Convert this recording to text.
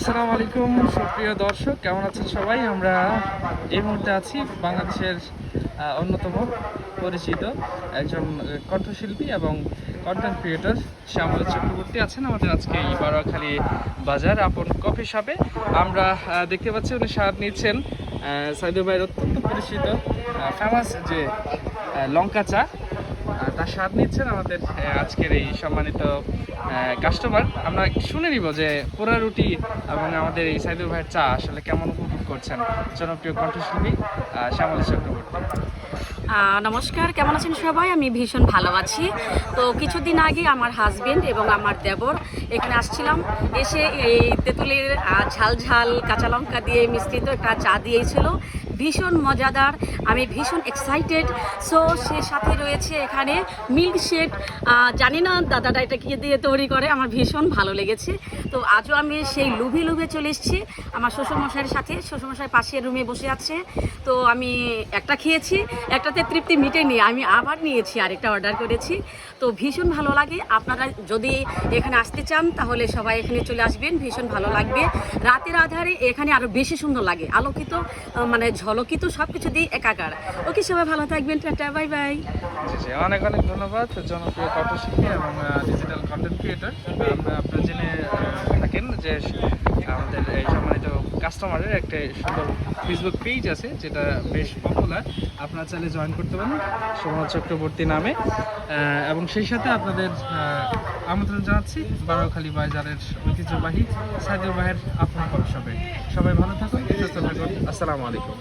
আসসালামু আলাইকুম সুপ্রিয় দর্শক, কেমন আছেন সবাই? আমরা এই মুহূর্তে আছি বাংলাদেশের অন্যতম পরিচিত একজন কণ্ঠশিল্পী এবং কন্টেন্ট ক্রিয়েটর শ্যামল চক্রবর্তী আছেন আমাদের আজকে এই বারোয়াখালী বাজার আপন কফি শপে। আমরা দেখতে পাচ্ছি উনি স্বাদ নিচ্ছেন সাইদুর ভাইয়ের অত্যন্ত পরিচিত ফেমাস যে লঙ্কা চা, তার স্বাদ নিচ্ছেন আমাদের আজকের এই সম্মানিত কাস্টমার। আমরা শুনে নিব যে পোড়া রুটি এবং আমাদের এই সাইদুর ভাইয়ের চা আসলে কেমন উপভোগ করছেন জনপ্রিয় কণ্ঠশিল্পী শ্যামল চক্রবর্তী। নমস্কার, কেমন আছেন সবাই? আমি ভীষণ ভালো আছি। তো কিছুদিন আগে আমার হাজবেন্ড এবং আমার দেবর এখানে আসছিলাম, এসে এই তেঁতুলের ঝাল ঝাল কাঁচা লঙ্কা দিয়ে মিশ্রিত একটা চা দিয়েছিল, ভীষণ মজাদার। আমি ভীষণ এক্সাইটেড। সো সে সাথে রয়েছে এখানে মিল্কশেক। জানি না দাদাটা এটা কি দিয়ে তৈরি করে, আমার ভীষণ ভালো লেগেছে। তো আজও আমি সেই লুভে লুভে চলে এসেছি আমার শ্বশুরমশাইয়ের সাথে। শ্বশুরমশাই পাশের রুমে বসে আছে। তো আমি একটা খেয়েছি, একটাতে তৃপ্তি মিটেনি, আমি আবার নিয়েছি, আরেকটা অর্ডার করেছি। তো ভীষণ ভালো লাগে। আপনারা যদি এখানে আসতে চান তাহলে সবাই এখানে চলে আসবেন, ভীষণ ভালো লাগবে। রাতের আধারে এখানে আরও বেশি সুন্দর লাগে, আলোকিত মানে ঝলকিত সব কিছু দিয়ে একাকার। ওকে, সবাই ভালো থাকবেন, টাটা, বাই বাই। জি জি, অনেক অনেক ধন্যবাদ জনপ্রিয় কণ্ঠশিল্পী এবং ডিজিটাল কন্টেন্ট ক্রিয়েটর। আপনারা জেনে থাকেন যে আমাদের এই সম্মানিত কাস্টমারের একটা সুন্দর ফেসবুক পেজ আছে যেটা বেশ পপুলার, আপনারা চাইলে জয়েন করতে পারেন শ্যামল চক্রবর্তী নামে। এবং সেই সাথে আপনাদের আমন্ত্রণ জানাচ্ছি বারোয়াখালী বাজারের ঐতিহ্যবাহী সাইদুর ভাইয়ের আপন কফি শপে। সবাই ভালো থাকুন, সুস্থ থাকুন। আসসালামু আলাইকুম।